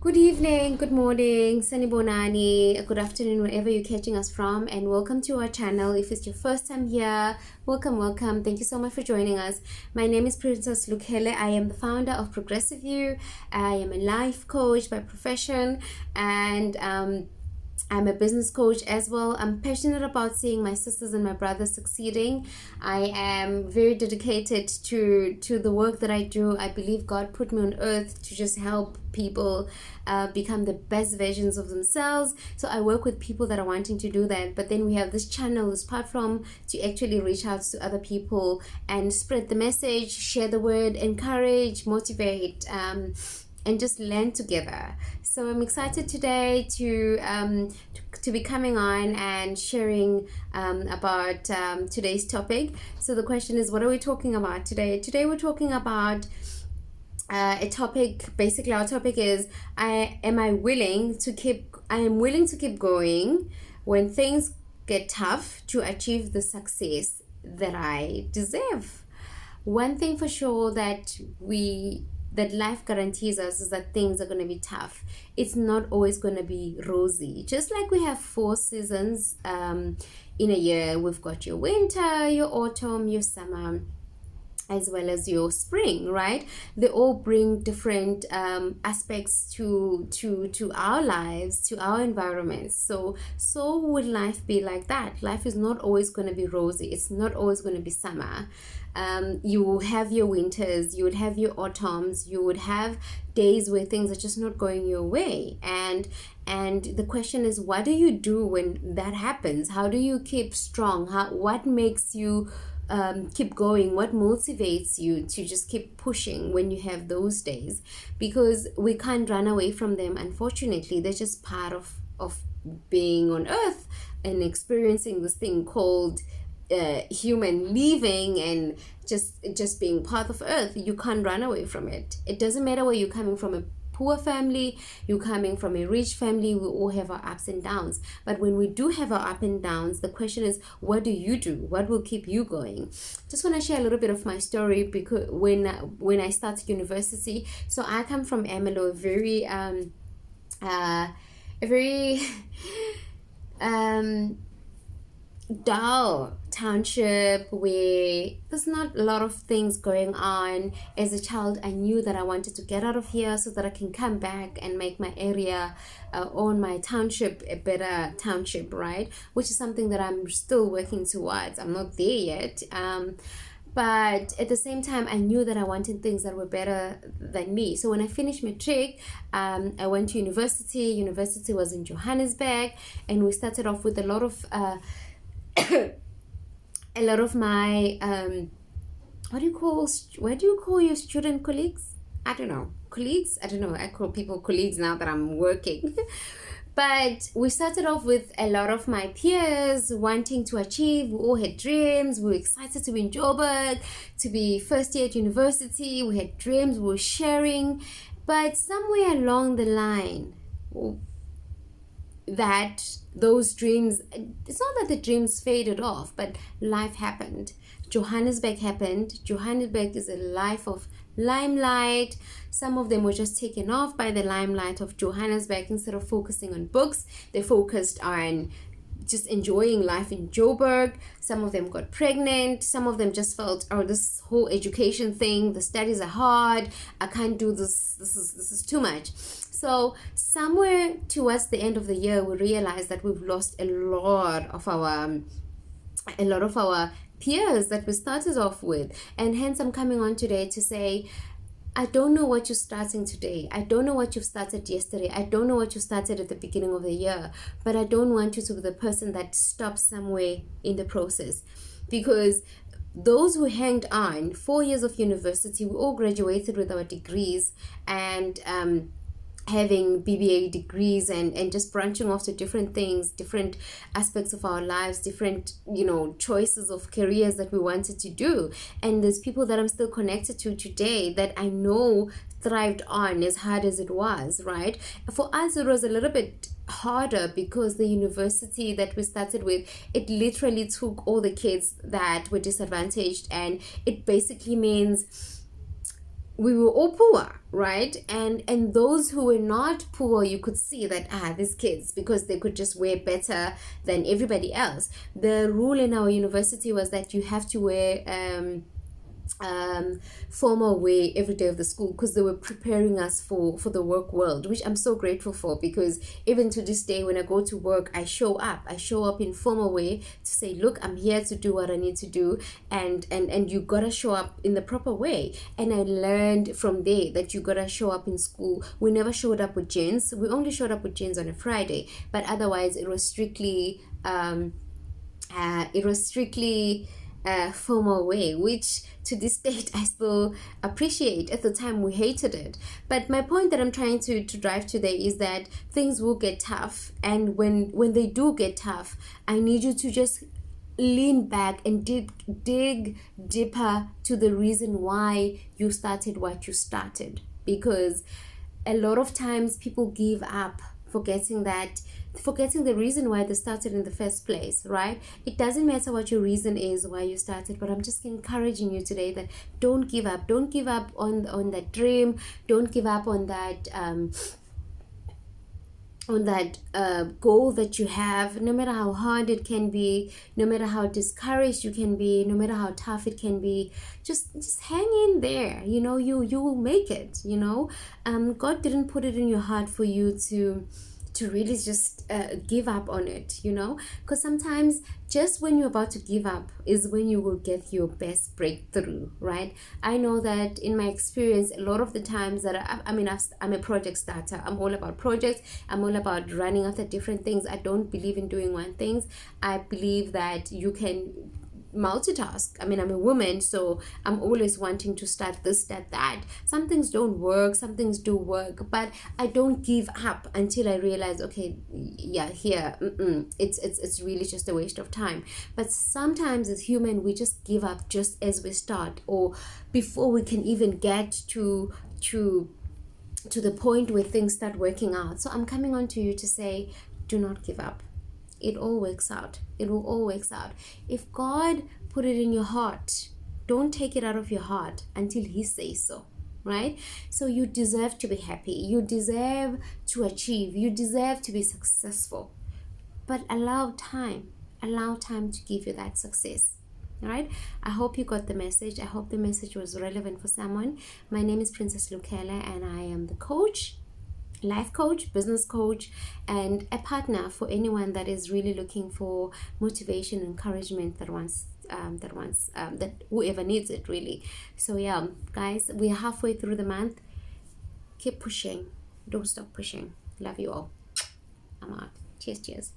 Good evening, good morning, Sanibonani, good afternoon, wherever you're catching us from, and welcome to our channel. If it's your first time here, welcome. Thank you so much for joining us. My name is Princess Lukhele. I am the founder of Progressive You. I am a life coach by profession, and I'm a business coach as well. I'm passionate about seeing my sisters and my brothers succeeding. I am very dedicated to the work that I do. I believe God put me on earth to just help people become the best versions of themselves. So I work with people that are wanting to do that. But then we have this channel, this platform to actually reach out to other people and spread the message, share the word, encourage, motivate, and just learn together. So I'm excited today to be coming on and sharing about today's topic. So the question is, what are we talking about today? Today we're talking about a topic. Basically, our topic is: I am willing to keep going when things get tough to achieve the success that I deserve. One thing for sure that life guarantees us is that things are going to be tough. It's not always going to be rosy. Just like we have 4 seasons in a year, we've got your winter, your autumn, your summer, as well as your spring, right? They all bring different aspects to our lives, to our environments. So would life be like that. Life is not always going to be rosy. It's not always going to be summer. You will have your winters, you would have your autumns, you would have days where things are just not going your way. And the question is, what do you do when that happens? How do you keep strong? What makes you keep going? What motivates you to just keep pushing when you have those days? Because we can't run away from them. Unfortunately, they're just part of being on earth and experiencing this thing called human living, and just being part of earth. You can't run away from it. It doesn't matter where you're coming from, a poor family, you're coming from a rich family. We all have our ups and downs. But when we do have our up and downs, the question is, what do you do? What will keep you going? Just want to share a little bit of my story, because when I started university, so I come from Ermelo, a very dull township where there's not a lot of things going on. As a child, I knew that I wanted to get out of here so that I can come back and make my area or my township a better township, right? Which is something that I'm still working towards. I'm not there yet. But at the same time, I knew that I wanted things that were better than me. So when I finished matric, I went to university. University was in Johannesburg, and we started off with a lot of my what do you call your student colleagues? I don't know, I call people colleagues now that I'm working. But we started off with a lot of my peers wanting to achieve. We all had dreams. We were excited to be in Joburg, to be first year at university. We had dreams, we were sharing. But somewhere along the line, that those dreams, it's not that the dreams faded off, but life happened. Johannesburg happened. Johannesburg is a life of limelight. Some of them were just taken off by the limelight of Johannesburg. Instead of focusing on books, they focused on just enjoying life in Joburg. Some of them got pregnant. Some of them just felt, oh, this whole education thing, the studies are hard, I can't do this, this is too much. So somewhere towards the end of the year, we realized that we've lost a lot of our peers that we started off with. And hence I'm coming on today to say, I don't know what you're starting today. I don't know what you've started yesterday. I don't know what you started at the beginning of the year. But I don't want you to be the person that stops somewhere in the process. Because those who hanged on 4 years of university, we all graduated with our degrees and having BBA degrees and just branching off to different things, different aspects of our lives, different, choices of careers that we wanted to do. And there's people that I'm still connected to today that I know thrived on as hard as it was, right? For us, it was a little bit harder because the university that we started with, it literally took all the kids that were disadvantaged, and it basically means we were all poor, right? And those who were not poor, you could see that these kids, because they could just wear better than everybody else. The rule in our university was that you have to wear formal wear every day of the school, because they were preparing us for the work world, which I'm so grateful for, because even to this day when I go to work, I show up in formal way to say, look, I'm here to do what I need to do, and you gotta show up in the proper way. And I learned from there that you gotta show up in school. We never showed up with jeans. We only showed up with jeans on a Friday, but otherwise it was strictly formal way, which to this date I still appreciate. At the time we hated it, but my point that I'm trying to drive today is that things will get tough, and when they do get tough, I need you to just lean back and dig deeper to the reason why you started what you started, because a lot of times people give up, forgetting the reason why they started in the first place, right? It doesn't matter what your reason is why you started, but I'm just encouraging you today that don't give up on that dream. Don't give up on that goal that you have, no matter how hard it can be, no matter how discouraged you can be, no matter how tough it can be. Just hang in there. You will make it. God didn't put it in your heart for you to really just give up on it, because sometimes just when you're about to give up is when you will get your best breakthrough, right? I know that in my experience, a lot of the times that I'm a project starter. I'm all about projects. I'm all about running after different things. I don't believe in doing one thing. I believe that you can multitask. I'm a woman, so I'm always wanting to start this, start that. Some things don't work, some things do work, but I don't give up until I realize, okay, it's really just a waste of time. But sometimes as human, we just give up just as we start, or before we can even get to the point where things start working out. So I'm coming on to you to say, do not give up. It all works out. It will all work out. If God put it in your heart, don't take it out of your heart until He says so, right? So you deserve to be happy. You deserve to achieve. You deserve to be successful. But allow time to give you that success. All right. I hope you got the message. I hope the message was relevant for someone. My name is Princess Lukhele, and I am the coach, life coach, business coach, and a partner for anyone that is really looking for motivation, encouragement, that whoever needs it, really. So yeah, guys, we're halfway through the month. Keep pushing. Don't stop pushing. Love you all. I'm out. Cheers.